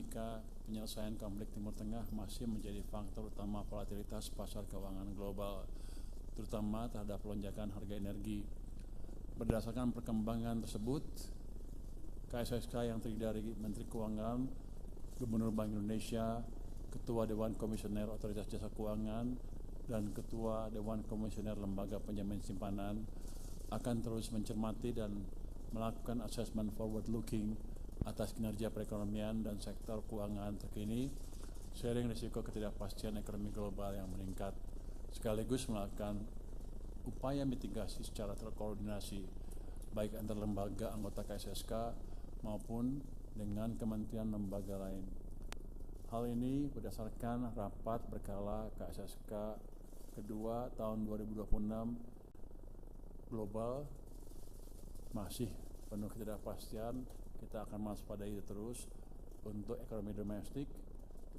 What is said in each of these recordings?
dinamika penyelesaian konflik Timur Tengah masih menjadi faktor utama volatilitas pasar keuangan global, terutama terhadap lonjakan harga energi. Berdasarkan perkembangan tersebut, KSSK yang terdiri dari Menteri Keuangan, Gubernur Bank Indonesia, Ketua Dewan Komisioner Otoritas Jasa Keuangan, dan Ketua Dewan Komisioner Lembaga Penjamin Simpanan akan terus mencermati dan melakukan assessment forward-looking atas kinerja perekonomian dan sektor keuangan terkini, sharing risiko ketidakpastian ekonomi global yang meningkat, sekaligus melakukan upaya mitigasi secara terkoordinasi, baik antar lembaga anggota KSSK maupun dengan kementerian lembaga lain. Hal ini berdasarkan rapat berkala KSSK kedua tahun 2026 global masih penuh ketidakpastian. Kita akan mewaspadai terus untuk ekonomi domestik.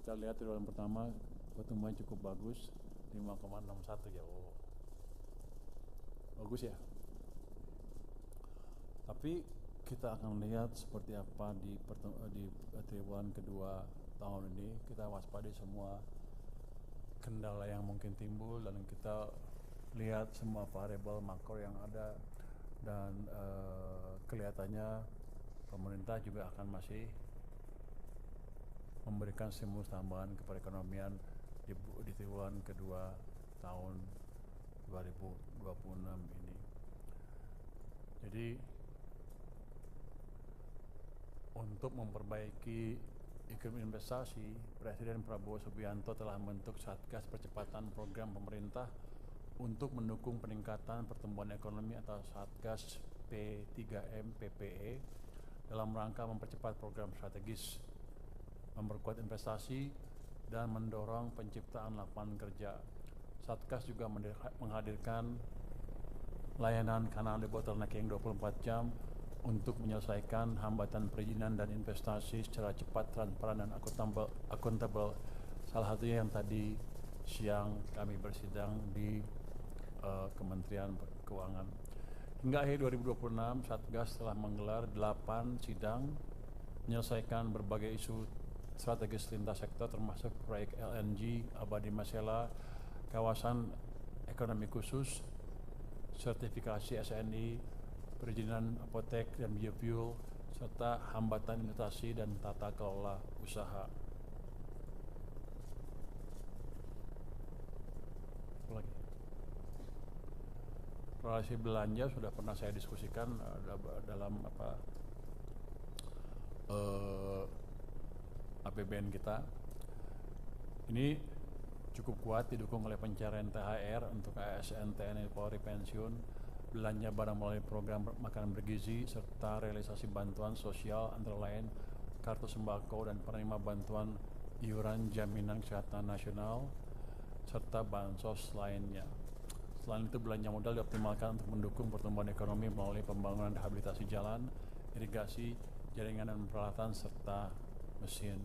Kita lihat triwulan pertama pertumbuhan cukup bagus, 5,61 ya. Oh. Bagus ya. Tapi kita akan lihat seperti apa di triwulan kedua tahun ini. Kita waspadai semua kendala yang mungkin timbul dan kita lihat semua variabel makro yang ada, dan kelihatannya pemerintah juga akan masih memberikan stimulus tambahan ke perekonomian di triwulan kedua tahun 2026 ini. Jadi untuk memperbaiki iklim investasi, Presiden Prabowo Subianto telah membentuk Satgas Percepatan Program Pemerintah untuk mendukung peningkatan pertumbuhan ekonomi atau Satgas P3M PPE dalam rangka mempercepat program strategis, memperkuat investasi, dan mendorong penciptaan lapangan kerja. Satgas juga menghadirkan layanan kanal debottlenecking 24 jam untuk menyelesaikan hambatan perizinan dan investasi secara cepat, transparan, dan akuntabel. Salah satunya yang tadi siang kami bersidang di Kementerian Keuangan. Hingga akhir 2026, Satgas telah menggelar 8 sidang menyelesaikan berbagai isu strategis lintas sektor, termasuk proyek LNG Abadi Masela, kawasan ekonomi khusus, sertifikasi SNI, perizinan apotek dan biofuel, serta hambatan investasi dan tata kelola usaha. Relasi belanja sudah pernah saya diskusikan dalam APBN kita. Ini cukup kuat didukung oleh pencairan THR untuk ASN, TNI, Polri, pensiun, belanja barang melalui program makanan bergizi, serta realisasi bantuan sosial antara lain kartu sembako dan penerima bantuan iuran jaminan kesehatan nasional, serta bansos lainnya. Selain itu, belanja modal dioptimalkan untuk mendukung pertumbuhan ekonomi melalui pembangunan rehabilitasi jalan, irigasi, jaringan dan peralatan, serta mesin.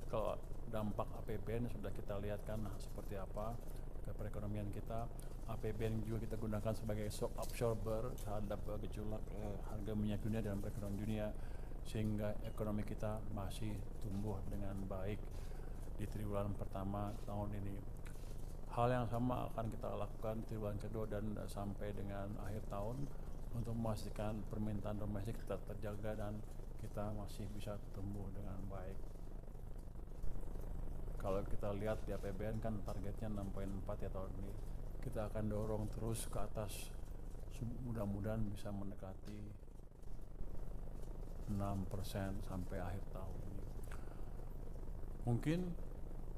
Kalau dampak APBN sudah kita lihat kan seperti apa ke perekonomian kita. APBN juga kita gunakan sebagai shock absorber terhadap gejolak harga minyak dunia dan perekonomian dunia, sehingga ekonomi kita masih tumbuh dengan baik di triwulan pertama tahun ini. Hal yang sama akan kita lakukan triwulan kedua dan sampai dengan akhir tahun untuk memastikan permintaan domestik tetap terjaga dan kita masih bisa tumbuh dengan baik. Kalau kita lihat di APBN kan targetnya 6,4 ya tahun ini. Kita akan dorong terus ke atas, mudah-mudahan bisa mendekati 6% sampai akhir tahun ini. Mungkin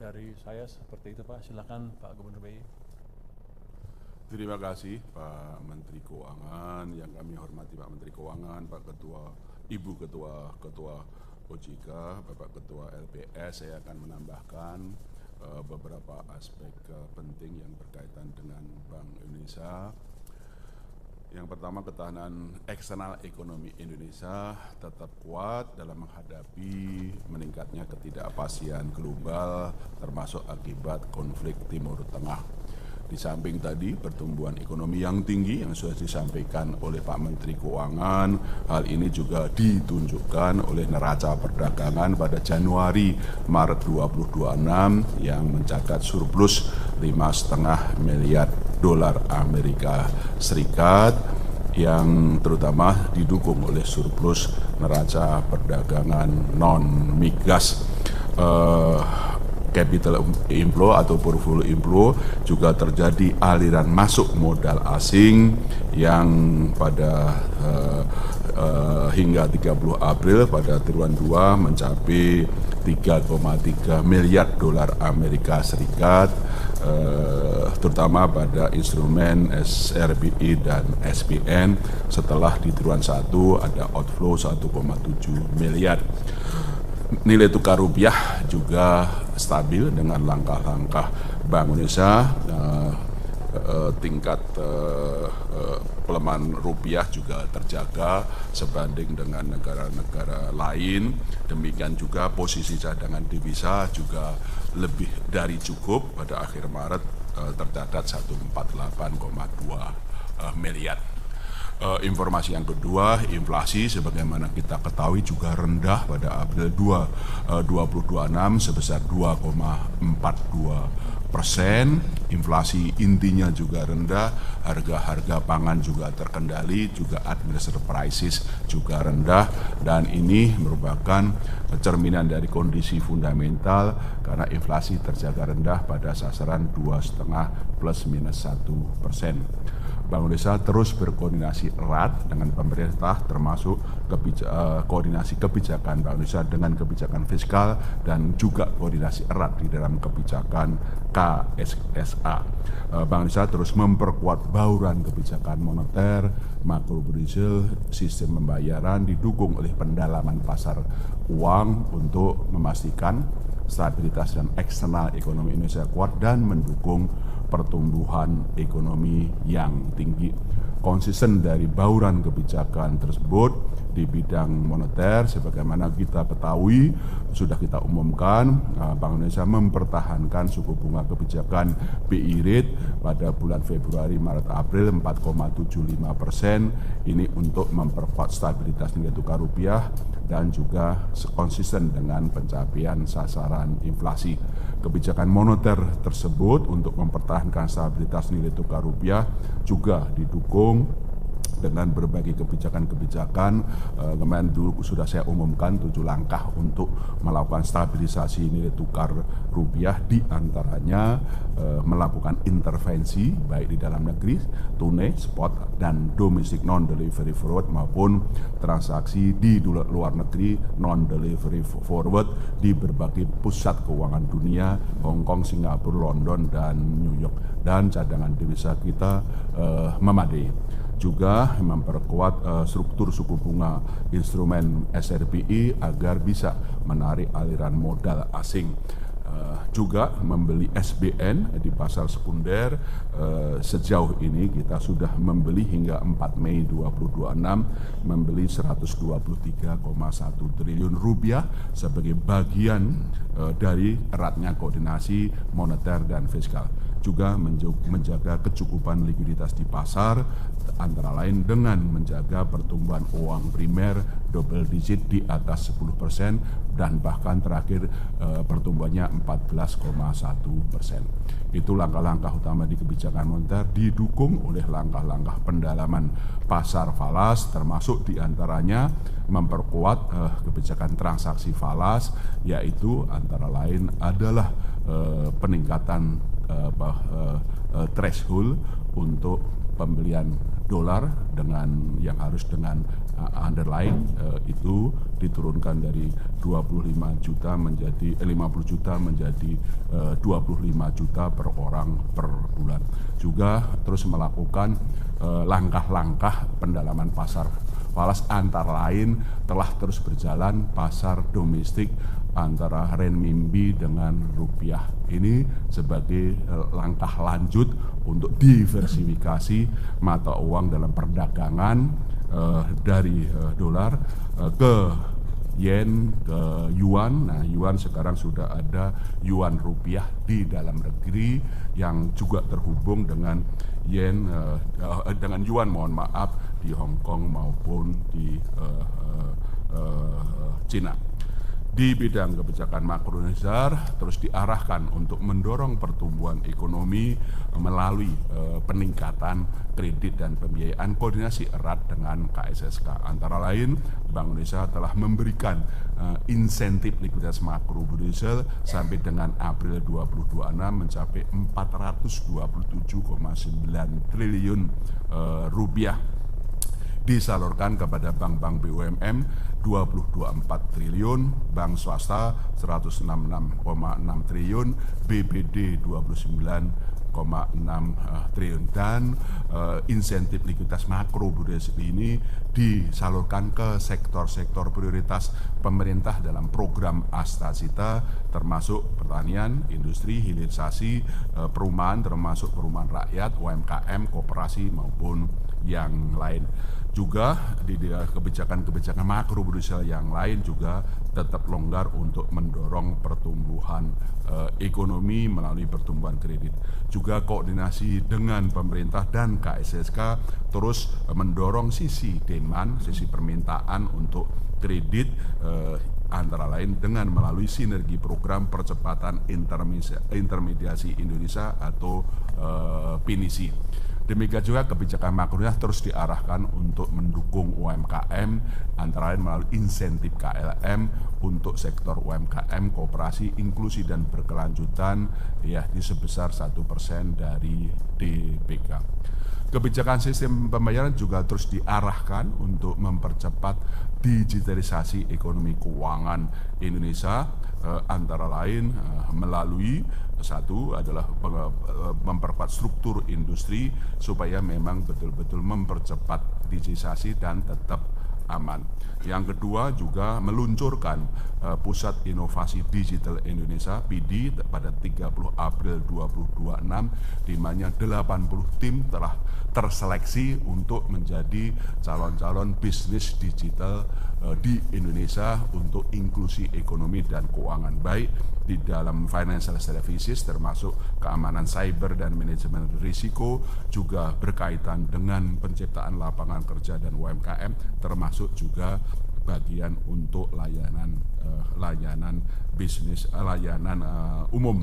dari saya seperti itu, Pak. Silakan Pak Gubernur BI. Terima kasih Pak Menteri Keuangan, yang kami hormati Pak Menteri Keuangan, Pak Ketua, Ibu Ketua OJK, Bapak Ketua LPS. Saya akan menambahkan beberapa aspek penting yang berkaitan dengan Bank Indonesia. Yang pertama, ketahanan eksternal ekonomi Indonesia tetap kuat dalam menghadapi meningkatnya ketidakpastian global termasuk akibat konflik Timur Tengah. Di samping tadi pertumbuhan ekonomi yang tinggi yang sudah disampaikan oleh Pak Menteri Keuangan, hal ini juga ditunjukkan oleh neraca perdagangan pada Januari-Maret 2026 yang mencatat surplus 5,5 miliar dolar Amerika Serikat yang terutama didukung oleh surplus neraca perdagangan non-migas. Capital inflow atau portfolio inflow juga terjadi aliran masuk modal asing yang pada hingga 30 April pada triwulan 2 mencapai 3,3 miliar dolar Amerika Serikat, terutama pada instrumen SRBI dan SPN. Setelah di triwulan 1 ada outflow 1,7 miliar. Nilai tukar rupiah juga stabil dengan langkah-langkah Bank Indonesia. Tingkat pelemahan rupiah juga terjaga sebanding dengan negara-negara lain. Demikian juga posisi cadangan devisa juga lebih dari cukup, pada akhir Maret tercatat 148,2 miliar. Informasi yang kedua, inflasi sebagaimana kita ketahui juga rendah pada April 2026 sebesar 2,42%. Inflasi intinya juga rendah, harga-harga pangan juga terkendali, juga administrative prices juga rendah, dan ini merupakan cerminan dari kondisi fundamental karena inflasi terjaga rendah pada sasaran 2,5 plus minus 1%. Bank Indonesia terus berkoordinasi erat dengan pemerintah, termasuk koordinasi kebijakan Bank Indonesia dengan kebijakan fiskal dan juga koordinasi erat di dalam kebijakan KSSA. Bank Indonesia terus memperkuat bauran kebijakan moneter, makroprudential, sistem pembayaran didukung oleh pendalaman pasar uang untuk memastikan stabilitas dan eksternal ekonomi Indonesia kuat dan mendukung pertumbuhan ekonomi yang tinggi. Konsisten dari bauran kebijakan tersebut di bidang moneter, sebagaimana kita ketahui, sudah kita umumkan, Bank Indonesia mempertahankan suku bunga kebijakan BI rate pada bulan Februari, Maret, April 4,75%. Ini untuk memperkuat stabilitas nilai tukar rupiah dan juga konsisten dengan pencapaian sasaran inflasi. Kebijakan moneter tersebut untuk mempertahankan stabilitas nilai tukar rupiah juga didukung dengan berbagai kebijakan-kebijakan. Kemarin dulu sudah saya umumkan 7 langkah untuk melakukan stabilisasi nilai tukar rupiah, di antaranya melakukan intervensi baik di dalam negeri, tunai, spot, dan domestic non-delivery forward maupun transaksi di luar negeri non-delivery forward di berbagai pusat keuangan dunia, Hong Kong, Singapura, London, dan New York. Dan cadangan devisa kita memadai. Juga memperkuat struktur suku bunga instrumen SRBI agar bisa menarik aliran modal asing. Juga membeli SBN di pasar sekunder. Sejauh ini kita sudah membeli hingga 4 Mei 2026 membeli 123,1 triliun rupiah sebagai bagian dari eratnya koordinasi moneter dan fiskal. Juga menjaga kecukupan likuiditas di pasar, antara lain dengan menjaga pertumbuhan uang primer double digit di atas 10% dan bahkan terakhir pertumbuhannya 14,1%. Itu langkah-langkah utama di kebijakan moneter didukung oleh langkah-langkah pendalaman pasar falas, termasuk diantaranya memperkuat kebijakan transaksi falas, yaitu antara lain adalah peningkatan threshold untuk pembelian dolar dengan yang harus dengan underlying itu diturunkan dari 25 juta menjadi 50 juta menjadi 25 juta per orang per bulan. Juga terus melakukan langkah-langkah pendalaman pasar falas, antara lain telah terus berjalan pasar domestik antara renminbi dengan rupiah. Ini sebagai langkah lanjut untuk diversifikasi mata uang dalam perdagangan dari dolar ke yen ke yuan. Nah, yuan sekarang sudah ada yuan rupiah di dalam negeri yang juga terhubung dengan yen dengan yuan, mohon maaf, di Hong Kong maupun di Cina. Di bidang kebijakan makromoneter terus diarahkan untuk mendorong pertumbuhan ekonomi melalui peningkatan kredit dan pembiayaan koordinasi erat dengan KSSK. Antara lain, Bank Indonesia telah memberikan insentif likuiditas makrobudensial sampai dengan April 2026 mencapai 427,9 triliun rupiah, disalurkan kepada bank-bank BUMN 20,4 triliun, bank swasta 166,6 triliun, BPD 29,6 triliun, dan insentif likuiditas makro budensial ini disalurkan ke sektor-sektor prioritas pemerintah dalam program Astasita, termasuk pertanian, industri, hilirisasi, perumahan, termasuk perumahan rakyat, UMKM, koperasi maupun yang lain. Juga di kebijakan-kebijakan makro budensial yang lain juga tetap longgar untuk mendorong pertumbuhan ekonomi melalui pertumbuhan kredit. Juga koordinasi dengan pemerintah dan KSSK terus mendorong sisi demand, sisi permintaan untuk kredit, antara lain dengan melalui sinergi program percepatan intermediasi Indonesia atau PINISI. Demikian juga kebijakan makronya terus diarahkan untuk mendukung UMKM, antara lain melalui insentif KLM untuk sektor UMKM, koperasi, inklusi dan berkelanjutan ya di sebesar 1% dari DPK. Kebijakan sistem pembayaran juga terus diarahkan untuk mempercepat digitalisasi ekonomi keuangan Indonesia, antara lain melalui satu adalah memperkuat struktur industri supaya memang betul-betul mempercepat digitalisasi dan tetap aman. Yang kedua juga meluncurkan Pusat Inovasi Digital Indonesia (PD) pada 30 April 2026, di mana 80 tim telah terseleksi untuk menjadi calon-calon bisnis digital di Indonesia untuk inklusi ekonomi dan keuangan, baik di dalam financial services termasuk keamanan cyber dan manajemen risiko, juga berkaitan dengan penciptaan lapangan kerja dan UMKM, termasuk juga bagian untuk layanan bisnis, layanan umum.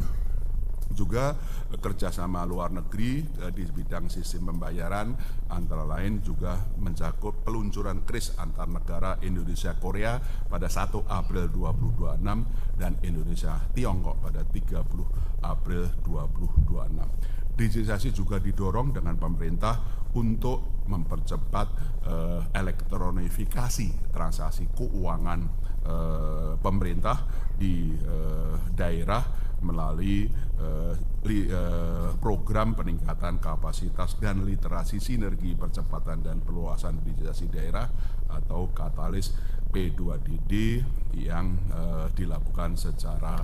Juga kerjasama luar negeri di bidang sistem pembayaran, antara lain juga mencakup peluncuran KRIS antar negara Indonesia-Korea pada 1 April 2026 dan Indonesia-Tiongkok pada 30 April 2026. Digitalisasi juga didorong dengan pemerintah untuk mempercepat elektronifikasi transaksi keuangan pemerintah di daerah melalui program peningkatan kapasitas dan literasi sinergi percepatan dan perluasan digitalisasi daerah atau katalis P2DD yang dilakukan secara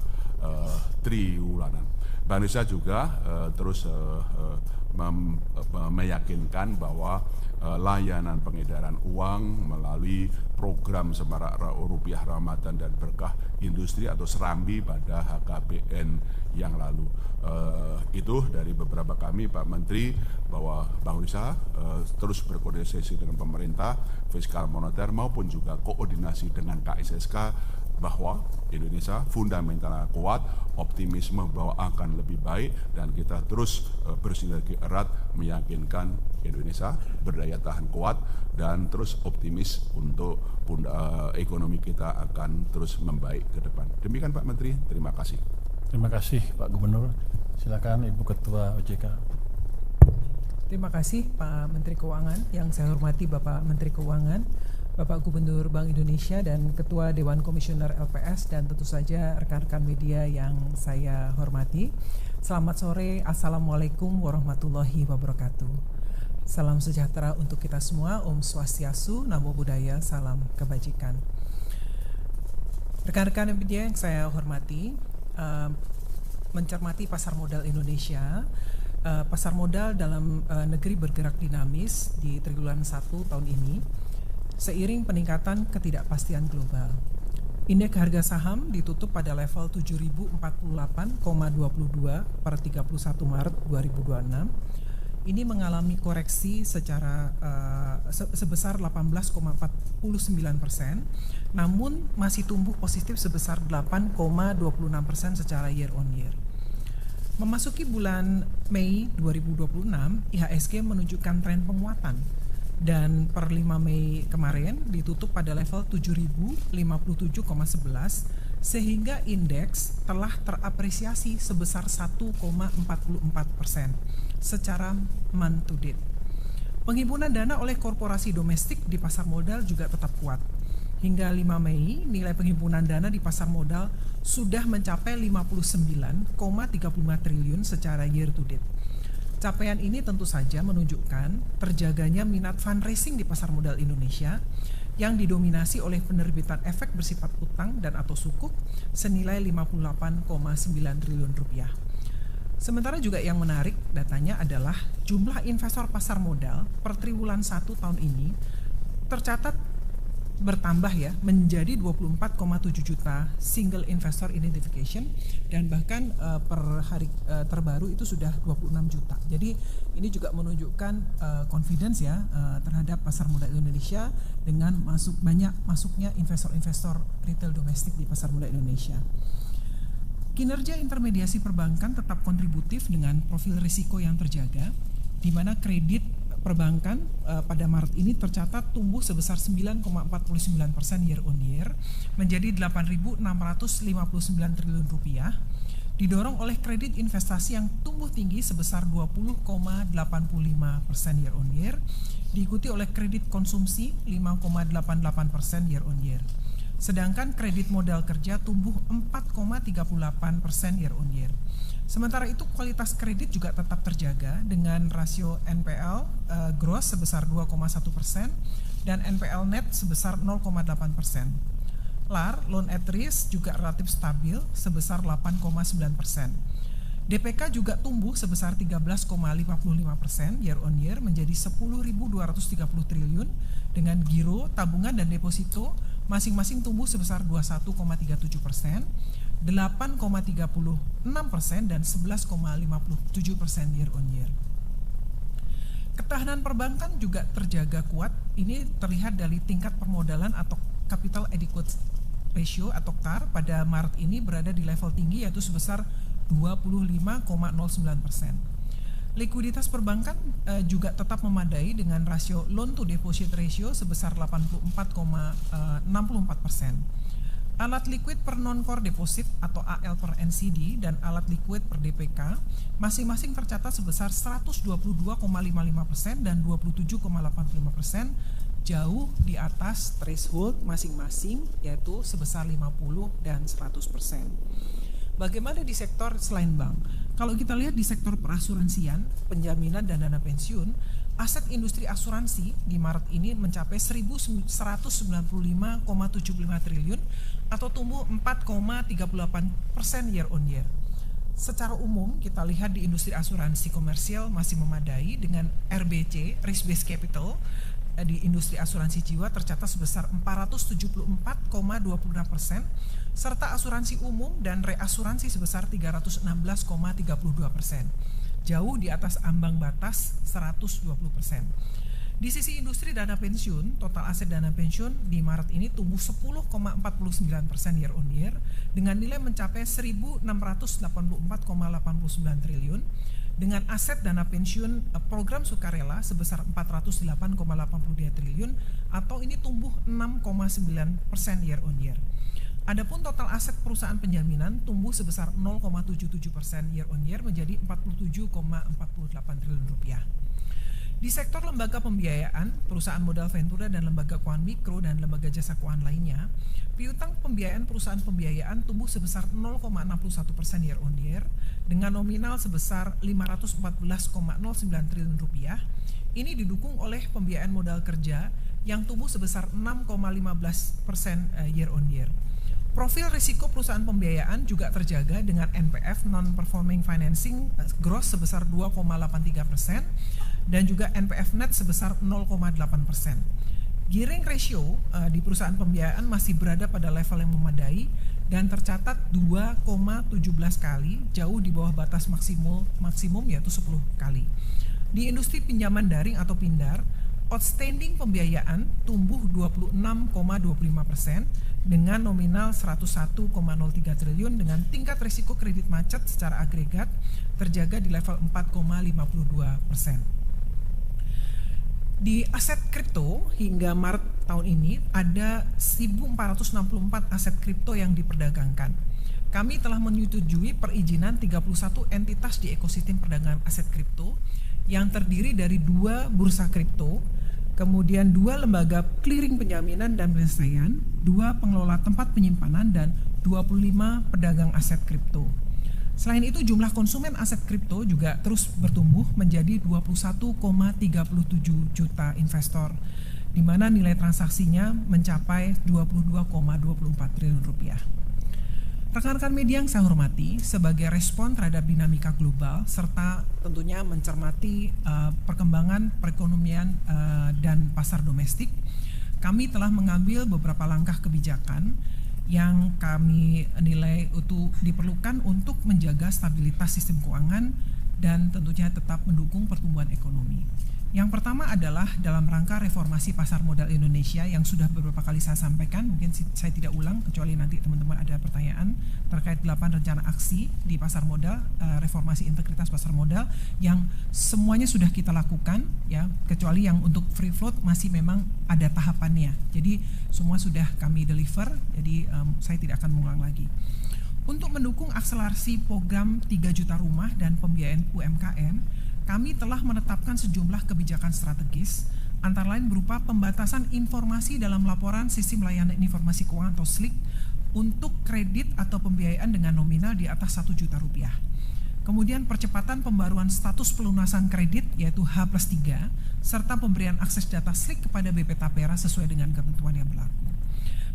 triwulan. Bank Indonesia juga terus meyakinkan bahwa layanan pengedaran uang melalui program Semarak Rupiah Ramadan dan Berkah Industri atau Serambi pada HKBN yang lalu. Itu dari beberapa kami, Pak Menteri, bahwa Bank Indonesia terus berkoordinasi dengan pemerintah, fiskal moneter maupun juga koordinasi dengan KSSK, bahwa Indonesia fundamentalnya kuat, optimisme bahwa akan lebih baik, dan kita terus bersinergi erat meyakinkan Indonesia berdaya tahan kuat dan terus optimis untuk ekonomi kita akan terus membaik ke depan. Demikian Pak Menteri, terima kasih. Terima kasih Pak Gubernur. Silakan Ibu Ketua OJK. Terima kasih Pak Menteri Keuangan. Yang saya hormati Bapak Menteri Keuangan, Bapak Gubernur Bank Indonesia dan Ketua Dewan Komisioner LPS, dan tentu saja rekan-rekan media yang saya hormati. Selamat sore, Assalamualaikum warahmatullahi wabarakatuh. Salam sejahtera untuk kita semua, Om Swastiastu, Namo Buddhaya, salam kebajikan. Rekan-rekan media yang saya hormati, mencermati pasar modal Indonesia. Pasar modal dalam negeri bergerak dinamis di triwulan 1 tahun ini seiring peningkatan ketidakpastian global. Indeks harga saham ditutup pada level 7.048,22 per 31 Maret 2026. Ini mengalami koreksi secara sebesar 18,49%, namun masih tumbuh positif sebesar 8,26% secara year on year. Memasuki bulan Mei 2026, IHSG menunjukkan tren penguatan dan per 5 Mei kemarin ditutup pada level 7.057,11 sehingga indeks telah terapresiasi sebesar 1,44% secara month to date. Penghimpunan dana oleh korporasi domestik di pasar modal juga tetap kuat. Hingga 5 Mei, nilai penghimpunan dana di pasar modal sudah mencapai 59,35 triliun secara year to date. Capaian ini tentu saja menunjukkan terjaganya minat fundraising di pasar modal Indonesia yang didominasi oleh penerbitan efek bersifat utang dan atau sukuk senilai 58,9 triliun rupiah. Sementara juga yang menarik datanya adalah jumlah investor pasar modal per triwulan 1 tahun ini tercatat bertambah ya menjadi 24,7 juta single investor identification dan bahkan per hari terbaru itu sudah 26 juta. Jadi ini juga menunjukkan confidence ya terhadap pasar modal Indonesia dengan banyak masuknya investor-investor retail domestik di pasar modal Indonesia. Kinerja intermediasi perbankan tetap kontributif dengan profil risiko yang terjaga, di mana kredit perbankan pada Maret ini tercatat tumbuh sebesar 9,49% year on year menjadi 8.659 triliun rupiah, didorong oleh kredit investasi yang tumbuh tinggi sebesar 20,85% year on year, diikuti oleh kredit konsumsi 5,88% year on year. Sedangkan kredit modal kerja tumbuh 4,38% year on year. Sementara itu kualitas kredit juga tetap terjaga dengan rasio NPL gross sebesar 2,1% dan NPL net sebesar 0,8%. LAR, loan at risk, juga relatif stabil sebesar 8,9%. DPK juga tumbuh sebesar 13,55% year on year menjadi 10.230 triliun dengan giro, tabungan, dan deposito masing-masing tumbuh sebesar 21,37%, 8,36% dan 11,57% year on year. Ketahanan perbankan juga terjaga kuat. Ini terlihat dari tingkat permodalan atau capital adequacy ratio atau CAR pada Maret ini berada di level tinggi yaitu sebesar 25,09%. Likuiditas perbankan juga tetap memadai dengan rasio loan to deposit ratio sebesar 84,64%. Alat liquid per non-core deposit atau AL per NCD dan alat liquid per DPK masing-masing tercatat sebesar 122,55% dan 27,85%, jauh di atas threshold masing-masing yaitu sebesar 50 dan 100%. Bagaimana di sektor selain bank? Kalau kita lihat di sektor perasuransian, penjaminan dan dana pensiun, aset industri asuransi di Maret ini mencapai 1.195,75 triliun atau tumbuh 4,38% year on year. Secara umum kita lihat di industri asuransi komersial masih memadai dengan RBC, risk based capital, di industri asuransi jiwa tercatat sebesar 474,26%, serta asuransi umum dan reasuransi sebesar 316,32%, jauh di atas ambang batas 120%. Di sisi industri dana pensiun, total aset dana pensiun di Maret ini tumbuh 10,49% year on year dengan nilai mencapai 1.684,89 triliun, dengan aset dana pensiun program sukarela sebesar 408,82 triliun atau ini tumbuh 6,9% year on year. Adapun total aset perusahaan penjaminan tumbuh sebesar 0,77% year on year menjadi 47,48 triliun rupiah. Di sektor lembaga pembiayaan, perusahaan modal ventura dan lembaga keuangan mikro dan lembaga jasa keuangan lainnya, piutang pembiayaan perusahaan pembiayaan tumbuh sebesar 0,61% year on year dengan nominal sebesar 514,09 triliun rupiah. Ini didukung oleh pembiayaan modal kerja yang tumbuh sebesar 6,15% year on year. Profil risiko perusahaan pembiayaan juga terjaga dengan NPF non-performing financing gross sebesar 2,83% dan juga NPF net sebesar 0,8%. Gearing ratio di perusahaan pembiayaan masih berada pada level yang memadai dan tercatat 2,17 kali, jauh di bawah batas maksimum yaitu 10 kali. Di industri pinjaman daring atau PINDAR, outstanding pembiayaan tumbuh 26,25% dengan nominal 101,03 triliun dengan tingkat risiko kredit macet secara agregat terjaga di level 4,52%. Di aset kripto hingga Maret tahun ini ada 1.464 aset kripto yang diperdagangkan. Kami telah menyetujui perizinan 31 entitas di ekosistem perdagangan aset kripto yang terdiri dari 2 bursa kripto, kemudian 2 lembaga clearing penjaminan dan penyelesaian, 2 pengelola tempat penyimpanan, dan 25 pedagang aset kripto. Selain itu, jumlah konsumen aset kripto juga terus bertumbuh menjadi 21,37 juta investor, di mana nilai transaksinya mencapai 22,24 triliun rupiah. Rekan-rekan media yang saya hormati, sebagai respon terhadap dinamika global serta tentunya mencermati perkembangan perekonomian dan pasar domestik, kami telah mengambil beberapa langkah kebijakan yang kami nilai itu diperlukan untuk menjaga stabilitas sistem keuangan dan tentunya tetap mendukung pertumbuhan ekonomi. Yang pertama adalah dalam rangka reformasi pasar modal Indonesia yang sudah beberapa kali saya sampaikan, mungkin saya tidak ulang kecuali nanti teman-teman ada pertanyaan terkait 8 rencana aksi di pasar modal, reformasi integritas pasar modal yang semuanya sudah kita lakukan ya, kecuali yang untuk free float masih memang ada tahapannya. Jadi semua sudah kami deliver, jadi saya tidak akan mengulang lagi. Untuk mendukung akselerasi program 3 juta rumah dan pembiayaan UMKM, kami telah menetapkan sejumlah kebijakan strategis, antara lain berupa pembatasan informasi dalam laporan Sistem Layanan Informasi Keuangan atau SLIK untuk kredit atau pembiayaan dengan nominal di atas 1 juta rupiah. Kemudian percepatan pembaruan status pelunasan kredit yaitu H+3, serta pemberian akses data SLIK kepada BP Tapera sesuai dengan ketentuan yang berlaku.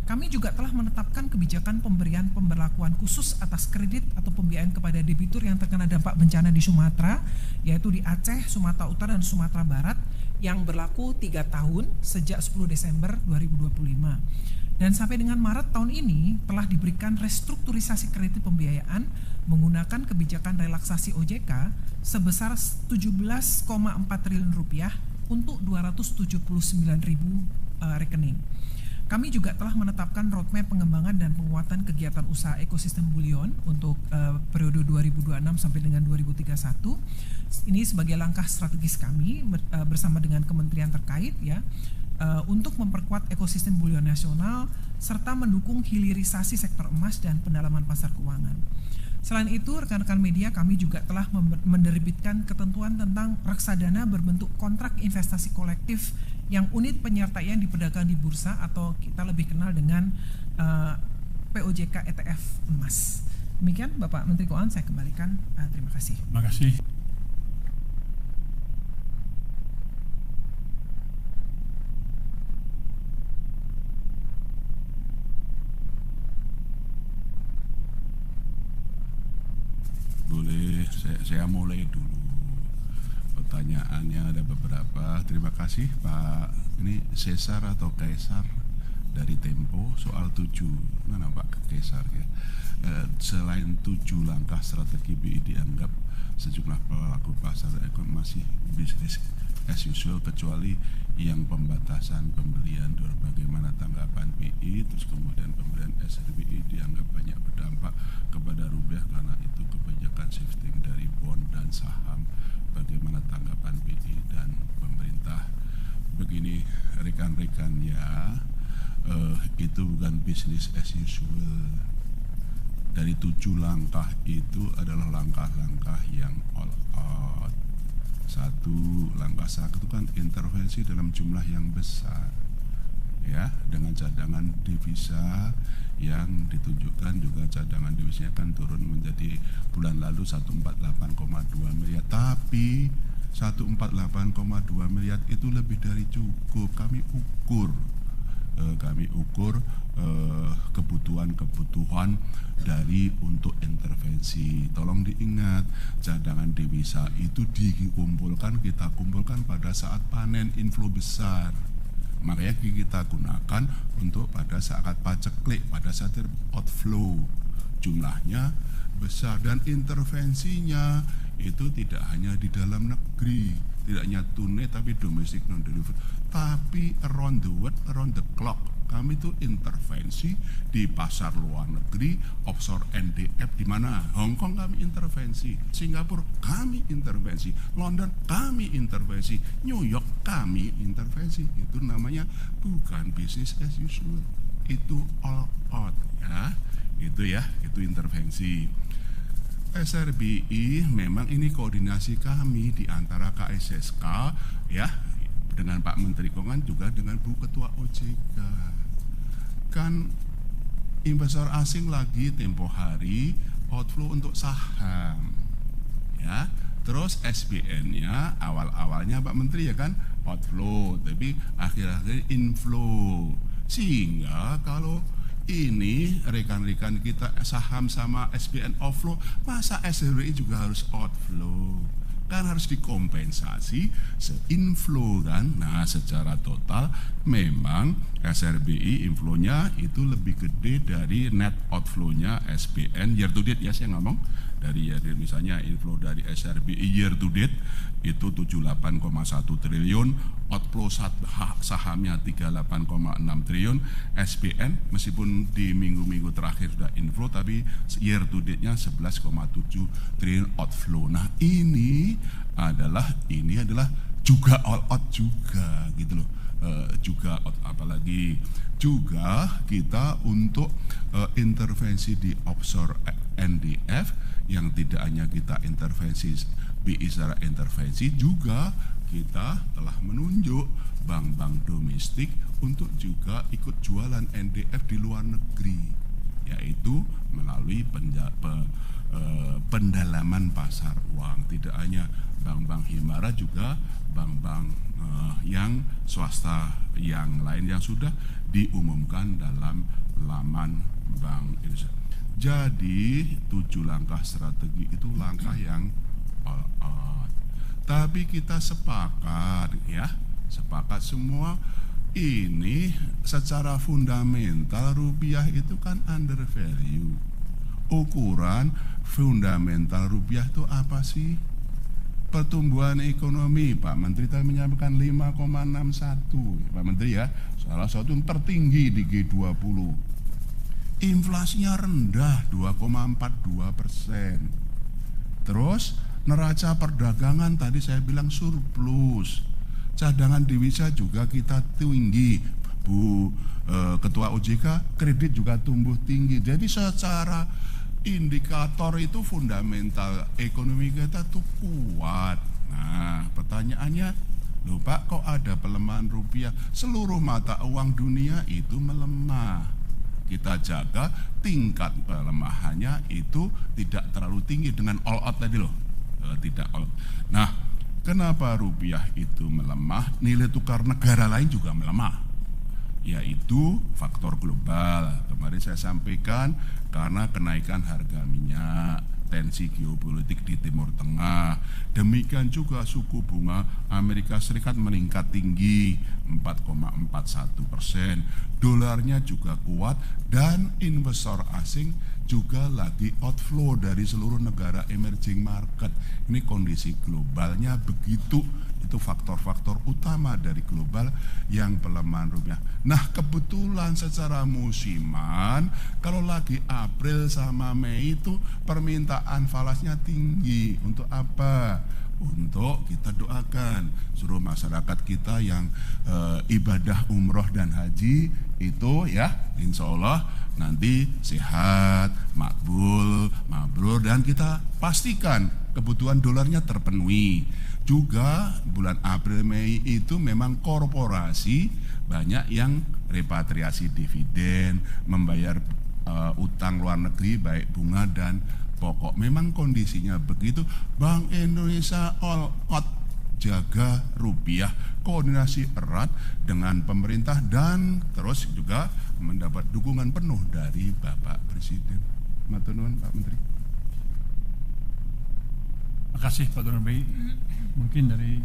Kami juga telah menetapkan kebijakan pemberian pemberlakuan khusus atas kredit atau pembiayaan kepada debitur yang terkena dampak bencana di Sumatera, yaitu di Aceh, Sumatera Utara, dan Sumatera Barat, yang berlaku 3 tahun sejak 10 Desember 2025. Dan sampai dengan Maret tahun ini telah diberikan restrukturisasi kredit pembiayaan menggunakan kebijakan relaksasi OJK sebesar 17,4 triliun rupiah untuk 279.000 rekening. Kami juga telah menetapkan roadmap pengembangan dan penguatan kegiatan usaha ekosistem Bullion untuk periode 2026 sampai dengan 2031. Ini sebagai langkah strategis kami bersama dengan kementerian terkait ya, untuk memperkuat ekosistem Bullion nasional serta mendukung hilirisasi sektor emas dan pendalaman pasar keuangan. Selain itu, rekan-rekan media kami juga telah menerbitkan ketentuan tentang reksadana berbentuk kontrak investasi kolektif yang unit penyertaian diperdagangkan di bursa atau kita lebih kenal dengan POJK ETF emas. Demikian Bapak Menteri Keuangan, saya kembalikan. Terima kasih. Terima kasih. Boleh, saya mulai dulu. Pertanyaannya ada beberapa. Terima kasih Pak. Ini Caesar atau Kaisar dari Tempo soal 7. Mana Pak Kaisar ya? Selain 7 langkah strategi BI dianggap sejumlah pelaku pasar masih bisnis as usual kecuali yang pembatasan pembelian. Bagaimana tanggapan BI? Terus kemudian pembelian SRBI dianggap banyak berdampak kepada rupiah karena itu kebijakan shifting dari bond dan saham. Bagaimana tanggapan BI dan pemerintah? Begini rekan-rekan ya, itu bukan bisnis as usual. Dari 7 langkah itu adalah langkah-langkah yang all out. Langkah satu kan intervensi dalam jumlah yang besar ya, dengan cadangan devisa yang ditunjukkan juga cadangan devisanya kan turun menjadi bulan lalu 148,2 miliar, tapi 148,2 miliar itu lebih dari cukup. Kami ukur kebutuhan dari untuk intervensi. Tolong diingat, cadangan devisa itu kita kumpulkan pada saat panen inflow besar. Makanya kita gunakan untuk pada saat paceklik, pada saat outflow. Jumlahnya besar dan intervensinya itu tidak hanya di dalam negeri, tidak hanya tunai tapi domestic non delivery, tapi around the world, around the clock. Kami itu intervensi di pasar luar negeri, offshore NDF di mana? Hong Kong kami intervensi, Singapura kami intervensi, London kami intervensi, New York kami intervensi. Itu namanya bukan business as usual, itu all out ya. Itu intervensi. SRBI memang ini koordinasi kami di antara KSSK ya dengan Pak Menteri Keuangan juga dengan Bu Ketua OJK. Kan investor asing lagi tempo hari outflow untuk saham ya. Terus SBN-nya awal-awalnya Pak Menteri ya kan outflow, tapi akhir-akhir inflow. Sehingga kalau ini rekan-rekan kita saham sama SBN outflow, masa SRBI juga harus outflow? Kan harus dikompensasi se-inflow kan. Nah secara total memang SRBI inflow-nya itu lebih gede dari net outflow-nya SBN year to date ya, saya ngomong dari ya, misalnya inflow dari SRBI year to date itu 78,1 triliun, outflow sahamnya 38,6 triliun, SBN meskipun di minggu-minggu terakhir sudah inflow tapi year to date-nya 11,7 triliun outflow. Nah ini adalah juga all out juga gitu loh. Juga apalagi juga kita untuk intervensi di offshore NDF yang tidak hanya kita intervensi BI secara intervensi, juga kita telah menunjuk bank-bank domestik untuk juga ikut jualan NDF di luar negeri, yaitu melalui pendalaman pasar uang. Tidak hanya bank-bank Himbara, juga bank-bank yang swasta yang lain yang sudah diumumkan dalam laman Bank Indonesia. Jadi 7 langkah strategi itu langkah yang all out. Tapi kita sepakat semua ini secara fundamental rupiah itu kan under value. Ukuran fundamental rupiah itu apa sih? Pertumbuhan ekonomi, Pak Menteri tadi menyampaikan 5,61, Pak Menteri ya, salah satu yang tertinggi di G20. Inflasinya rendah 2,42%. Terus neraca perdagangan tadi saya bilang surplus. Cadangan devisa juga kita tinggi. Bu Ketua OJK, kredit juga tumbuh tinggi. Jadi secara indikator itu fundamental ekonomi kita tuh kuat. Nah, pertanyaannya, loh Pak, kok ada pelemahan rupiah? Seluruh mata uang dunia itu melemah. Kita jaga tingkat pelemahannya itu tidak terlalu tinggi dengan all out tadi loh, tidak all. Nah, kenapa rupiah itu melemah? Nilai tukar negara lain juga melemah, yaitu faktor global. Kemarin saya sampaikan karena kenaikan harga minyak, tensi geopolitik di Timur Tengah. Demikian juga suku bunga Amerika Serikat meningkat tinggi 4,41%. Dolarnya juga kuat dan investor asing juga lagi outflow dari seluruh negara emerging market. Ini kondisi globalnya begitu. Itu faktor-faktor utama dari global yang pelemahan rupiah. Nah, kebetulan secara musiman kalau lagi April sama Mei itu permintaan falasnya tinggi. Untuk apa? Untuk kita doakan seluruh masyarakat kita yang ibadah umroh dan haji itu ya insya Allah nanti sehat, makbul, mabrur, dan kita pastikan kebutuhan dolarnya terpenuhi. Juga bulan April Mei itu memang korporasi banyak yang repatriasi dividen, membayar utang luar negeri baik bunga dan pokok. Memang kondisinya begitu. Bank Indonesia all out jaga rupiah, koordinasi erat dengan pemerintah dan terus juga mendapat dukungan penuh dari Bapak Presiden. Matur nuwun Pak Menteri. Terima kasih Pak Gubernur BI. Mungkin dari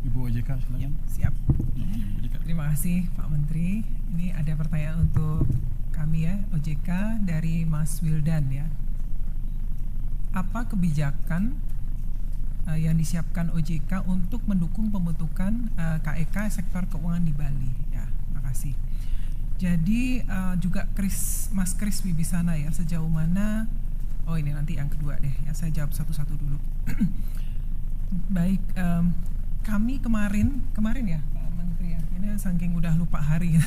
Ibu OJK silakan. Ya, siap. Ibu OJK. Terima kasih Pak Menteri. Ini ada pertanyaan untuk kami ya, OJK dari Mas Wildan ya. Apa kebijakan yang disiapkan OJK untuk mendukung pembentukan KEK sektor keuangan di Bali? Ya, terima kasih. Jadi juga Mas Kris Wibisana ya, sejauh mana? Oh ini nanti yang kedua deh ya, saya jawab satu-satu dulu. Baik, kami kemarin ya Pak Menteri ya, ini saking udah lupa hari ya.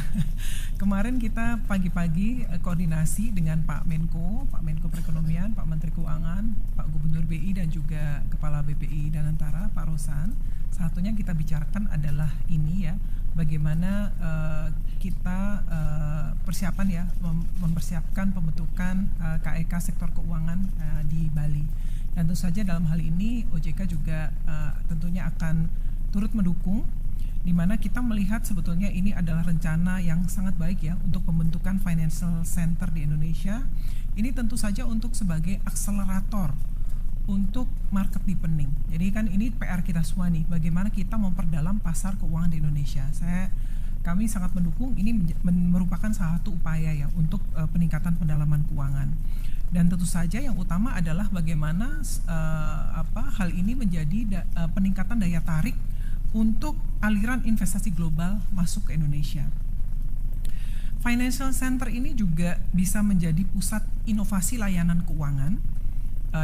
Kemarin kita pagi-pagi koordinasi dengan Pak Menko Perekonomian, Pak Menteri Keuangan, Pak Gubernur BI dan juga Kepala BPI Danantara, Pak Rosan. Satunya kita bicarakan adalah ini ya, bagaimana kita persiapan ya, mempersiapkan pembentukan KEK sektor keuangan di Bali. Dan tentu saja dalam hal ini OJK juga tentunya akan turut mendukung, di mana kita melihat sebetulnya ini adalah rencana yang sangat baik ya untuk pembentukan financial center di Indonesia. Ini tentu saja untuk sebagai akselerator untuk market deepening. Jadi kan ini PR kita semua nih, bagaimana kita memperdalam pasar keuangan di Indonesia. Kami sangat mendukung, ini merupakan salah satu upaya ya untuk peningkatan pendalaman keuangan. Dan tentu saja yang utama adalah bagaimana hal ini menjadi peningkatan daya tarik untuk aliran investasi global masuk ke Indonesia. Financial Center ini juga bisa menjadi pusat inovasi layanan keuangan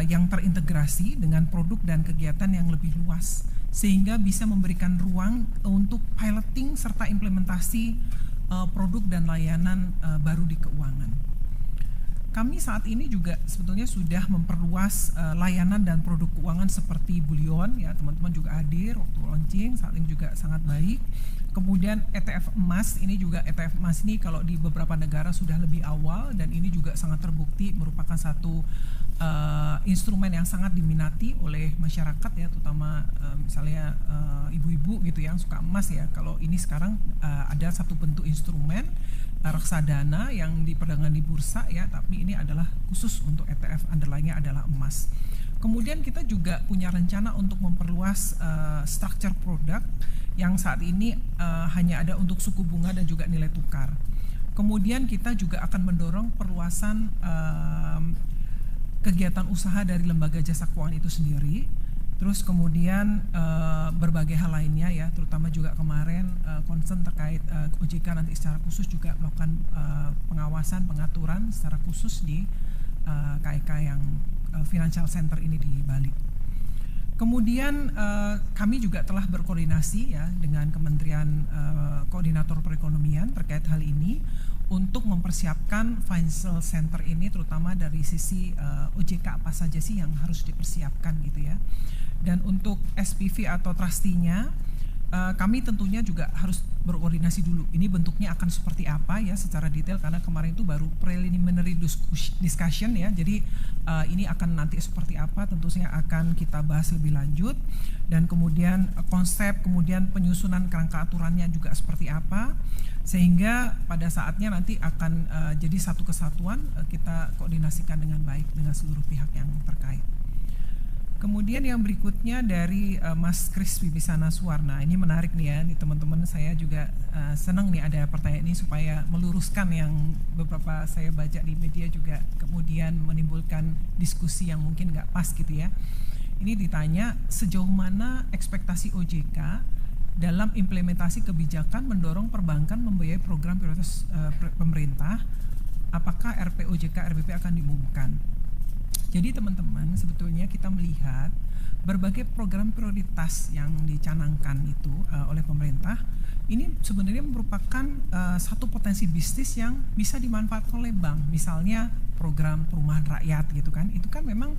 yang terintegrasi dengan produk dan kegiatan yang lebih luas, sehingga bisa memberikan ruang untuk piloting serta implementasi produk dan layanan baru di keuangan. Kami saat ini juga sebetulnya sudah memperluas layanan dan produk keuangan seperti bullion ya, teman-teman juga hadir waktu launching, saat ini juga sangat baik. Kemudian ETF emas, ini juga ETF emas ini kalau di beberapa negara sudah lebih awal, dan ini juga sangat terbukti merupakan satu instrumen yang sangat diminati oleh masyarakat ya, terutama misalnya ibu-ibu gitu yang suka emas ya. Kalau ini sekarang ada satu bentuk instrumen reksadana yang diperdagangkan di bursa ya, tapi ini adalah khusus untuk ETF, underlying-nya adalah emas. Kemudian kita juga punya rencana untuk memperluas structure product yang saat ini hanya ada untuk suku bunga dan juga nilai tukar. Kemudian kita juga akan mendorong perluasan kegiatan usaha dari lembaga jasa keuangan itu sendiri. Terus kemudian berbagai hal lainnya ya, terutama juga kemarin concern terkait OJK nanti secara khusus juga melakukan pengawasan, pengaturan secara khusus di KEK yang Financial Center ini di Bali. Kemudian kami juga telah berkoordinasi ya dengan Kementerian Koordinator Perekonomian terkait hal ini untuk mempersiapkan Financial Center ini, terutama dari sisi OJK apa saja sih yang harus dipersiapkan gitu ya. Dan untuk SPV atau trustee-nya, kami tentunya juga harus berkoordinasi dulu. Ini bentuknya akan seperti apa ya secara detail, karena kemarin itu baru preliminary discussion ya. Jadi ini akan nanti seperti apa, tentunya akan kita bahas lebih lanjut. Dan kemudian konsep, kemudian penyusunan kerangka aturannya juga seperti apa, sehingga pada saatnya nanti akan jadi satu kesatuan, kita koordinasikan dengan baik dengan seluruh pihak yang terkait. Kemudian yang berikutnya dari Mas Kris Wibisana Suwarna, ini menarik nih ya, nih teman-teman, saya juga senang nih ada pertanyaan ini supaya meluruskan yang beberapa saya baca di media juga kemudian menimbulkan diskusi yang mungkin nggak pas gitu ya. Ini ditanya sejauh mana ekspektasi OJK dalam implementasi kebijakan mendorong perbankan membiayai program prioritas pemerintah, apakah RPOJK RBP akan diumumkan? Jadi teman-teman, sebetulnya kita melihat berbagai program prioritas yang dicanangkan itu oleh pemerintah, ini sebenarnya merupakan satu potensi bisnis yang bisa dimanfaatkan oleh bank. Misalnya program perumahan rakyat gitu kan, itu kan memang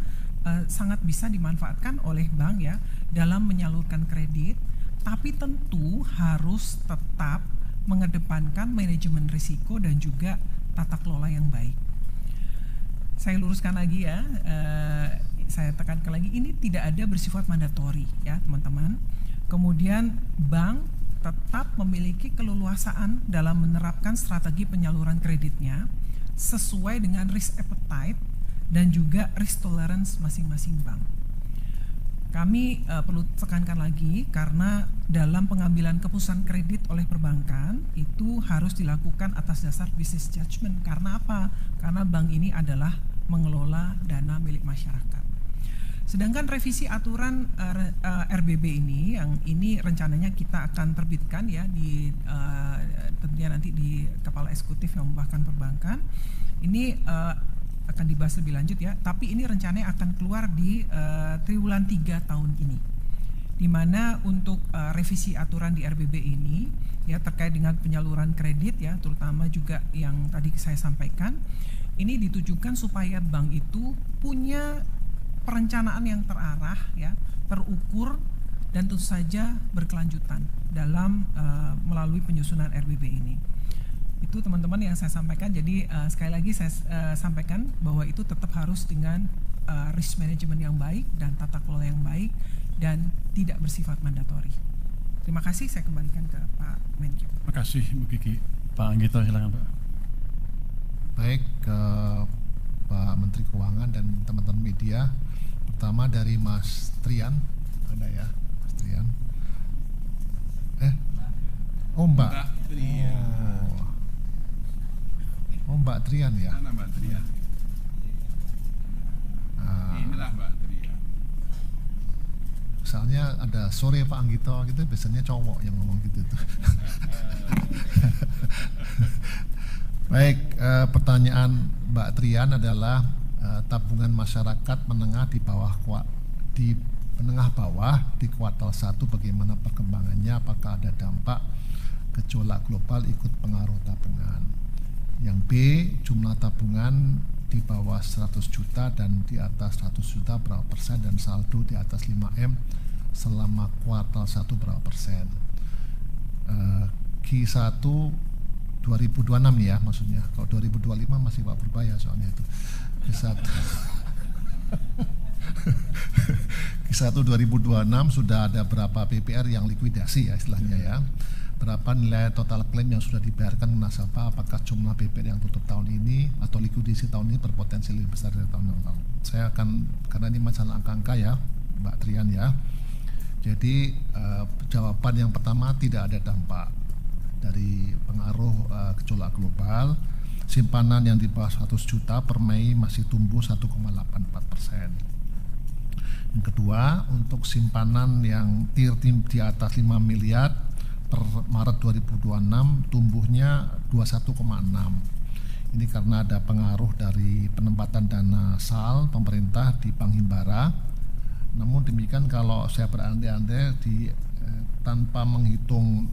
sangat bisa dimanfaatkan oleh bank ya dalam menyalurkan kredit, tapi tentu harus tetap mengedepankan manajemen risiko dan juga tata kelola yang baik. Saya luruskan lagi ya, saya tekankan lagi, ini tidak ada bersifat mandatori ya teman-teman. Kemudian bank tetap memiliki keleluasaan dalam menerapkan strategi penyaluran kreditnya sesuai dengan risk appetite dan juga risk tolerance masing-masing bank. Kami perlu tekankan lagi karena dalam pengambilan keputusan kredit oleh perbankan itu harus dilakukan atas dasar business judgment. Karena apa? Karena bank ini adalah mengelola dana milik masyarakat. Sedangkan revisi aturan RBB ini, yang ini rencananya kita akan terbitkan ya di tentunya nanti di Kepala Eksekutif yang membahkan perbankan. Ini akan dibahas lebih lanjut ya, tapi ini rencananya akan keluar di triwulan 3 tahun ini, di mana untuk revisi aturan di RBB ini ya terkait dengan penyaluran kredit ya, terutama juga yang tadi saya sampaikan, ini ditujukan supaya bank itu punya perencanaan yang terarah ya, terukur dan tentu saja berkelanjutan dalam melalui penyusunan RBB ini. Itu teman-teman yang saya sampaikan. Jadi sekali lagi saya sampaikan bahwa itu tetap harus dengan risk management yang baik dan tata kelola yang baik dan tidak bersifat mandatori. Terima kasih, saya kembalikan ke Pak Menkyu. Terima kasih Bu Kiki. Pak Anggito silakan Pak. Baik, ke Pak Menteri Keuangan dan teman-teman media. Pertama dari Mas Trian, ada ya Mas Trian. Mbak Trian. Mbak Trian ya. Mana Mbak Trian? Inilah Mbak Trian. Misalnya ada sore Pak Anggito gitu, biasanya cowok yang ngomong gitu tuh. Baik, pertanyaan Mbak Trian adalah tabungan masyarakat menengah di menengah bawah di kuartal 1 bagaimana perkembangannya, apakah ada dampak gejolak global ikut pengaruh tabungan. Yang B, jumlah tabungan di bawah 100 juta dan di atas 100 juta berapa persen, dan saldo di atas 5M selama kuartal 1 berapa persen. Q1 2026 ya maksudnya, kalau 2025 masih Pak berbahaya soalnya itu. Q1 2026 sudah ada berapa PPR yang likuidasi ya istilahnya ya. Berapa nilai total klaim yang sudah dibayarkan nasabah, apakah jumlah PPR yang tutup tahun ini atau likuidasi tahun ini berpotensi lebih besar dari tahun yang lalu. Saya akan, karena ini masalah angka-angka ya Mbak Trian ya, jadi jawaban yang pertama tidak ada dampak dari pengaruh gejolak global. Simpanan yang di bawah 100 juta per Mei masih tumbuh 1,84%. Yang kedua, untuk simpanan yang tier di atas 5 miliar per Maret 2026 tumbuhnya 21,6. Ini karena ada pengaruh dari penempatan dana SAL pemerintah di Bank Himbara. Namun demikian kalau saya berandai-andai tanpa menghitung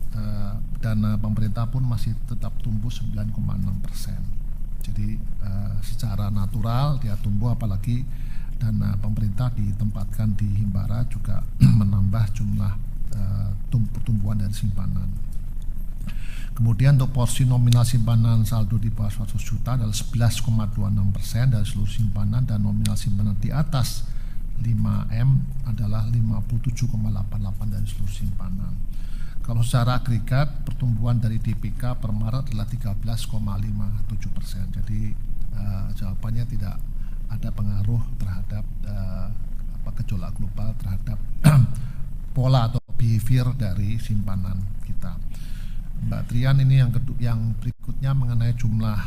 dana pemerintah pun masih tetap tumbuh 9,6%. Jadi secara natural dia tumbuh, apalagi dana pemerintah ditempatkan di Himbara juga menambah jumlah pertumbuhan dari simpanan. Kemudian untuk porsi nominal simpanan saldo di bawah 100 juta adalah 11,26% dari seluruh simpanan, dan nominal simpanan di atas 5M adalah 57,88 dari seluruh simpanan. Kalau secara agregat pertumbuhan dari DPK per Maret adalah 13,57%. Jadi jawabannya tidak ada pengaruh terhadap gejolak global terhadap pola atau behavior dari simpanan kita. Mbak Trian, ini yang berikutnya mengenai jumlah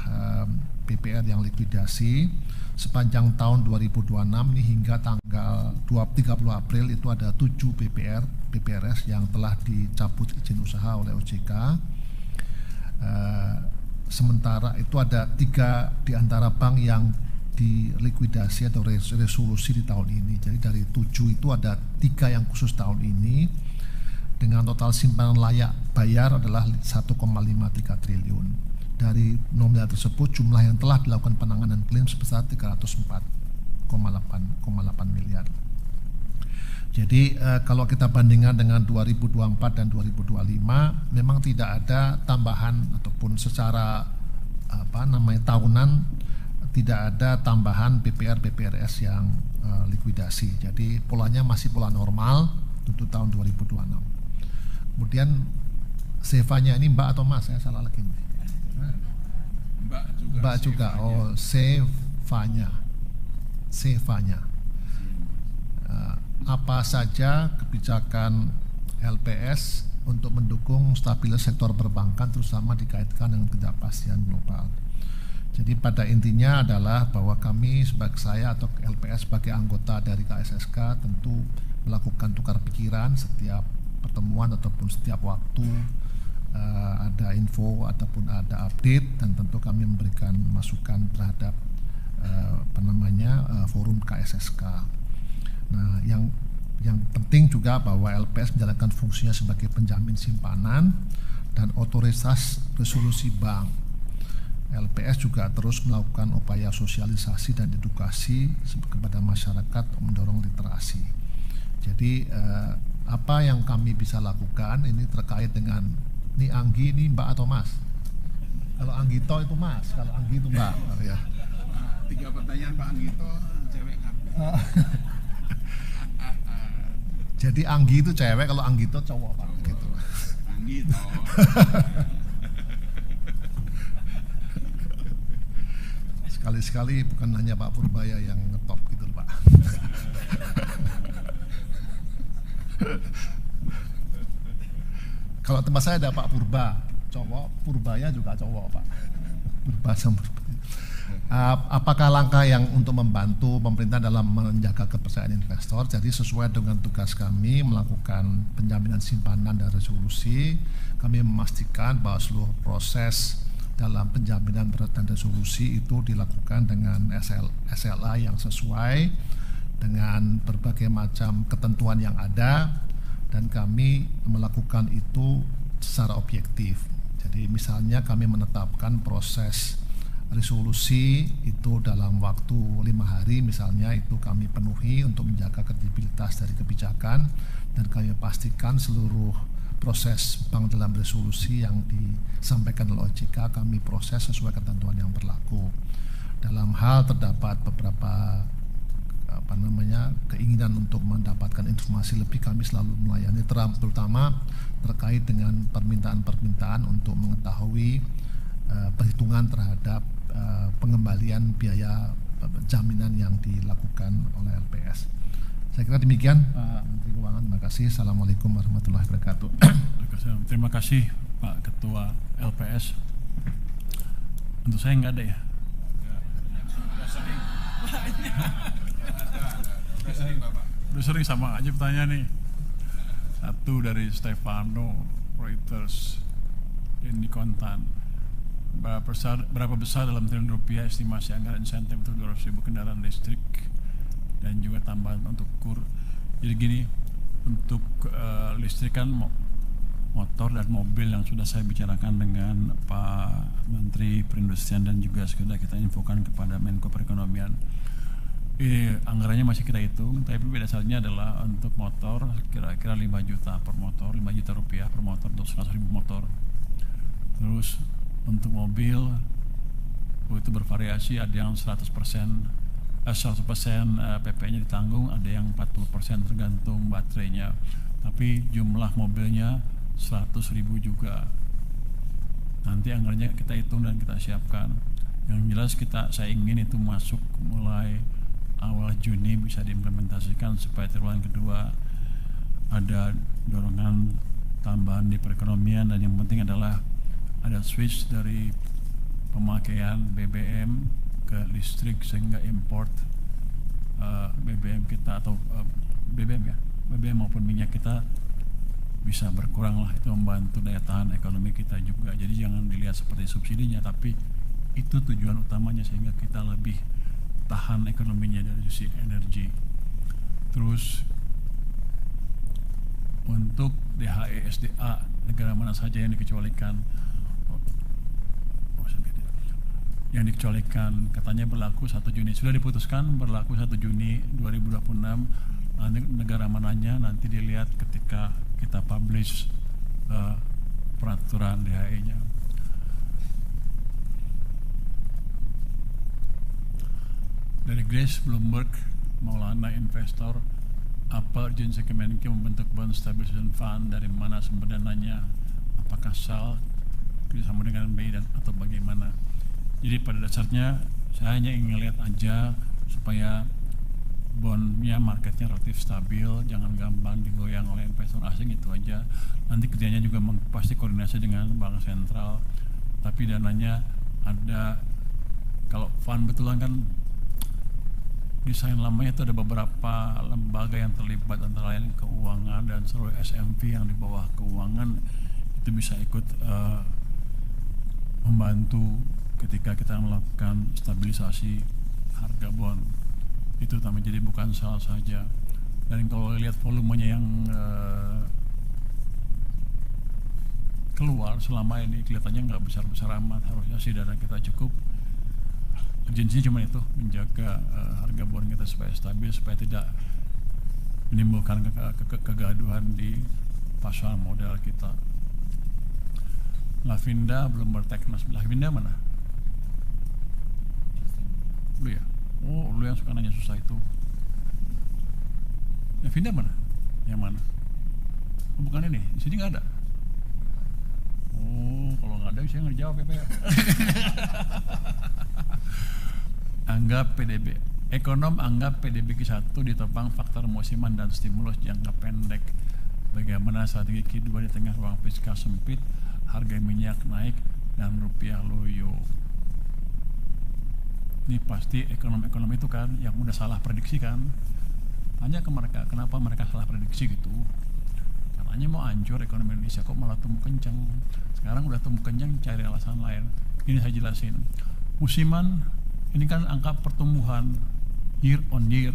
PPR yang likuidasi sepanjang tahun 2026 ini hingga tanggal 30 April itu ada 7 PPRS yang telah dicabut izin usaha oleh OJK. Sementara itu ada 3 di antara bank yang dilikuidasi atau resolusi di tahun ini. Jadi dari 7 itu ada 3 yang khusus tahun ini dengan total simpanan layak bayar adalah 1,53 triliun. Dari nominal tersebut jumlah yang telah dilakukan penanganan klaim sebesar 304,8 miliar. Jadi kalau kita bandingkan dengan 2024 dan 2025 memang tidak ada tambahan ataupun secara tahunan tidak ada tambahan PPRS yang likuidasi. Jadi polanya masih pola normal untuk tahun 2026. Kemudian Sevanya ini Mbak atau Mas? Saya salah lagi nih. Mbak juga. Oh, Sevanya. Apa apa saja kebijakan LPS untuk mendukung stabilitas sektor perbankan, terutama dikaitkan dengan ketidakpastian global. Jadi pada intinya adalah bahwa kami sebagai saya atau LPS sebagai anggota dari KSSK tentu melakukan tukar pikiran setiap pertemuan ataupun setiap waktu ada info ataupun ada update, dan tentu kami memberikan masukan terhadap forum KSSK. Nah, yang penting juga bahwa LPS menjalankan fungsinya sebagai penjamin simpanan dan otoritas resolusi bank. LPS juga terus melakukan upaya sosialisasi dan edukasi kepada masyarakat untuk mendorong literasi. Jadi apa yang kami bisa lakukan ini terkait dengan ini Anggi, ini Mbak atau Mas? Kalau Anggito itu Mas, kalau Anggi itu Mbak. Ya. 3 pertanyaan Pak Anggito, cewek kabeh. Jadi Anggi itu cewek, kalau Anggito cowok Pak. Gitu. Anggito. Sekali-sekali bukan hanya Pak Purbaya yang ngetop gitu Pak. Kalau tempat saya ada Pak Purba, cowok, Purbaya juga cowok Pak. Purba sama Purbaya. Apakah langkah yang untuk membantu pemerintah dalam menjaga kepercayaan investor? Jadi sesuai dengan tugas kami melakukan penjaminan simpanan dan resolusi, kami memastikan bahwa seluruh proses dalam penjaminan dan resolusi itu dilakukan dengan SLA yang sesuai dengan berbagai macam ketentuan yang ada, dan kami melakukan itu secara objektif. Jadi misalnya kami menetapkan proses resolusi itu dalam waktu 5 hari misalnya, itu kami penuhi untuk menjaga kredibilitas dari kebijakan, dan kami pastikan seluruh proses bank dalam resolusi yang disampaikan oleh OJK kami proses sesuai ketentuan yang berlaku. Dalam hal terdapat beberapa keinginan untuk mendapatkan informasi lebih, kami selalu melayani, terutama terkait dengan permintaan-permintaan untuk mengetahui perhitungan terhadap pengembalian biaya jaminan yang dilakukan oleh LPS. Saya kira demikian Pak Menteri Keuangan. Terima kasih. Assalamualaikum warahmatullahi wabarakatuh. Terima kasih Pak Ketua LPS. Untuk saya nggak ada ya. Udah sering sama aja pertanyaan nih. Satu dari Stefano, Reuters, ini kontan. Berapa besar dalam triliun rupiah estimasi anggaran insentif untuk 200.000 kendaraan listrik dan juga tambahan untuk KUR. Jadi gini, untuk listrik kan motor dan mobil yang sudah saya bicarakan dengan Pak Menteri Perindustrian dan juga sudah kita infokan kepada Menko Perekonomian. Anggarannya masih kita hitung, tapi dasarnya adalah untuk motor kira-kira 5 juta per motor, 5 juta rupiah per motor untuk 100.000 motor. Terus untuk mobil itu bervariasi, ada yang 100% PP-nya ditanggung, ada yang 40% tergantung baterainya. Tapi jumlah mobilnya 100.000 juga. Nanti anggarannya kita hitung dan kita siapkan. Yang jelas saya ingin itu masuk mulai awal Juni bisa diimplementasikan supaya triwulan kedua ada dorongan tambahan di perekonomian, dan yang penting adalah ada switch dari pemakaian BBM ke listrik sehingga import BBM kita atau BBM maupun minyak kita bisa berkurang lah. Itu membantu daya tahan ekonomi kita juga. Jadi jangan dilihat seperti subsidinya, tapi itu tujuan utamanya sehingga kita lebih tahan ekonominya dari sisi energi. Terus untuk DHE SDA, negara mana saja yang dikecualikan? Yang dikecualikan katanya berlaku 1 Juni. Sudah diputuskan berlaku 1 Juni 2026. Negara mananya nanti dilihat ketika kita publish peraturan DHE-nya. Dari Grace Bloomberg, Maulana investor, apa urgensi Kemenkeu membentuk Bond Stabilization Fund, dari mana sumber dananya, apakah SAL kerjasama dengan BI dan atau bagaimana? Jadi pada dasarnya saya hanya ingin lihat aja supaya bondnya marketnya relatif stabil, jangan gampang digoyang oleh investor asing, itu aja. Nanti kerjanya juga pasti koordinasi dengan bank sentral, tapi dananya ada. Kalau fund betulan kan desain lamanya itu ada beberapa lembaga yang terlibat, antara lain keuangan dan seluruh SMV yang di bawah keuangan itu bisa ikut membantu ketika kita melakukan stabilisasi harga bond itu utama. Jadi bukan salah saja. Dan kalau lihat volumenya yang keluar selama ini kelihatannya nggak besar-besar amat, harusnya sih dana kita cukup. Urgensinya cuma itu, menjaga harga bond kita supaya stabil, supaya tidak menimbulkan kegaduhan di pasar modal kita. Lavinda belum berteknas. Lavinda mana? Lu ya? Oh, lu yang suka nanya susah itu. Lavinda mana? Yang mana? Oh, bukan ini, di sini nggak ada. Oh, kalau nggak ada saya nggak dijawab ya, Pak. Anggap PDB. Ekonom anggap PDB Q1 ditopang faktor musiman dan stimulus jangka pendek. Bagaimana strategi Q2 di tengah ruang fiskal sempit, harga minyak naik dan rupiah loyo. Ini pasti ekonom-ekonom itu kan yang udah salah prediksi kan. Tanya ke mereka, kenapa mereka salah prediksi gitu. Katanya mau hancur ekonomi Indonesia, kok malah tumbuh kencang. Sekarang udah tumbuh kencang, cari alasan lain. Ini saya jelasin. Musiman ini kan angka pertumbuhan year on year.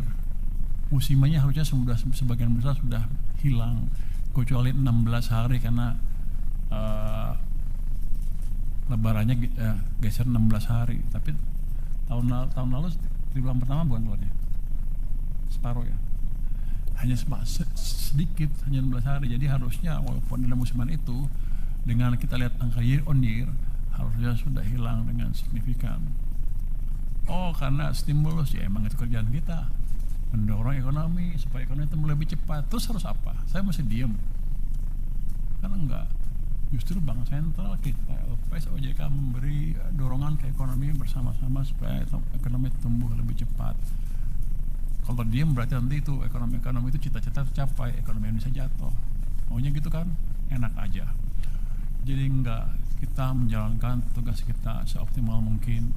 Musimannya harusnya sudah sebagian besar sudah hilang, kecuali 16 hari karena lebarannya geser 16 hari. Tapi tahun lalu di bulan pertama bukan keluarnya separuh ya, hanya sedikit, hanya 16 hari. Jadi harusnya walaupun dalam musiman itu, dengan kita lihat angka year on year, harusnya sudah hilang dengan signifikan. Oh, karena stimulus, ya emang itu kerjaan kita, mendorong ekonomi supaya ekonomi itu mulai lebih cepat. Terus harus apa? Saya mesti diem? Karena enggak. Justru bank sentral kita, LPS, OJK memberi dorongan ke ekonomi bersama-sama supaya ekonomi tumbuh lebih cepat. Kalau diem berarti nanti itu ekonomi itu cita-cita tercapai, ekonomi Indonesia jatuh. Maunya gitu kan? Enak aja. Jadi enggak, kita menjalankan tugas kita seoptimal mungkin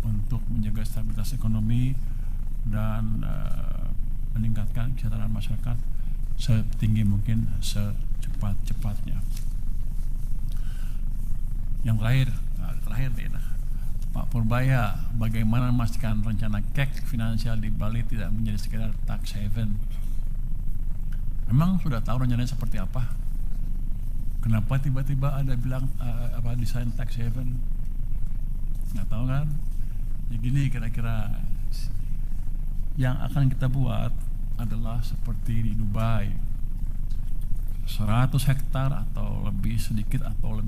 untuk menjaga stabilitas ekonomi dan meningkatkan kesejahteraan masyarakat setinggi mungkin, secepat-cepatnya. Yang terakhir nih, Pak Purbaya, bagaimana memastikan rencana KEK finansial di Bali tidak menjadi sekedar tax haven? Memang sudah tahu rencananya seperti apa? Kenapa tiba-tiba ada bilang desain tax haven? Nggak tahu kan? Ya gini, kira-kira yang akan kita buat adalah seperti di Dubai, 100 hektar atau lebih sedikit atau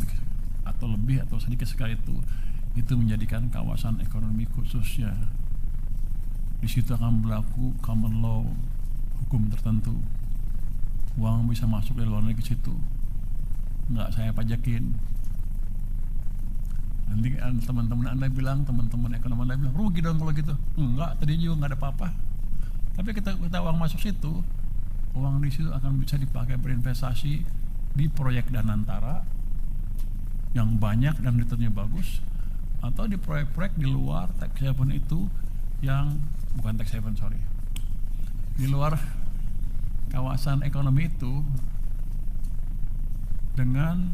sedikit sekali itu menjadikan kawasan ekonomi khususnya. Di situ akan berlaku common law, hukum tertentu. Uang bisa masuk dari luar negeri ke situ, nggak saya pajakin. Nanti teman-teman Anda bilang, teman-teman ekonom Anda bilang, rugi dong kalau gitu. Enggak, tadi juga nggak ada apa-apa. Tapi kita uang masuk situ, uang di situ akan bisa dipakai berinvestasi di proyek Danantara yang banyak dan returnnya bagus, atau di proyek-proyek di luar tax haven itu yang bukan tax haven, di luar kawasan ekonomi itu dengan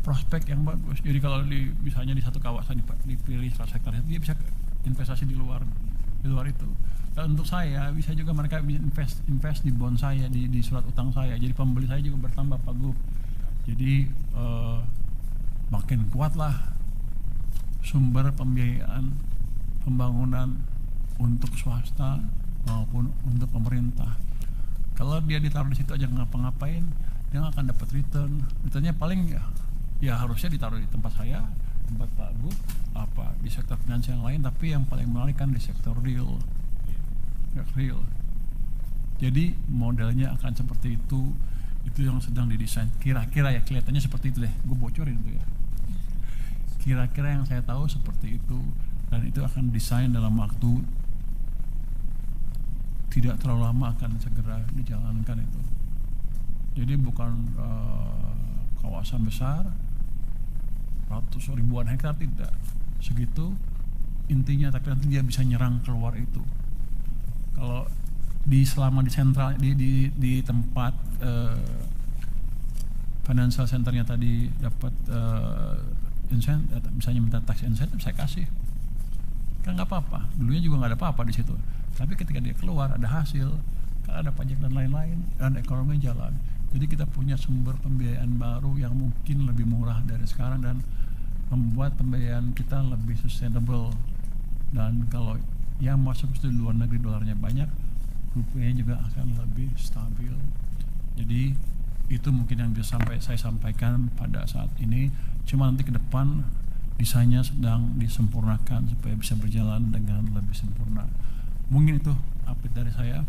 prospek yang bagus. Jadi kalau misalnya di satu kawasan dipilih 100 hektar, dia bisa investasi di luar itu. Dan untuk saya bisa juga mereka invest di bond saya, di surat utang saya. Jadi pembeli saya juga bertambah, Pak Gub. Jadi makin kuatlah sumber pembiayaan pembangunan untuk swasta maupun untuk pemerintah. Kalau dia ditaruh di situ aja ngapa-ngapain, dia nggak akan dapat returnnya paling ya harusnya ditaruh di tempat saya, tempat Pak Gub, di sektor finansial yang lain, tapi yang paling menarik kan di sektor real. Jadi modelnya akan seperti itu yang sedang didesain. Kira-kira ya kelihatannya seperti itu deh, gue bocorin itu ya. Kira-kira yang saya tahu seperti itu, dan itu akan desain dalam waktu tidak terlalu lama akan segera dijalankan itu. Jadi bukan kawasan besar, ratus ribuan hektar, tidak segitu intinya, tapi nanti dia bisa nyerang keluar itu. Kalau selama di sentral di tempat financial centernya tadi dapat insentif, misalnya minta tax incentive, saya kasih, kan nggak apa-apa. Dulunya juga nggak ada apa-apa di situ, tapi ketika dia keluar ada hasil, kan ada pajak dan lain-lain, dan ekonomi jalan. Jadi kita punya sumber pembiayaan baru yang mungkin lebih murah dari sekarang dan membuat pembiayaan kita lebih sustainable. Dan kalau yang masuk ke luar negeri dolarnya banyak, rupiahnya juga akan lebih stabil. Jadi itu mungkin yang saya sampaikan pada saat ini. Cuma nanti ke depan desainnya sedang disempurnakan supaya bisa berjalan dengan lebih sempurna. Mungkin itu update dari saya.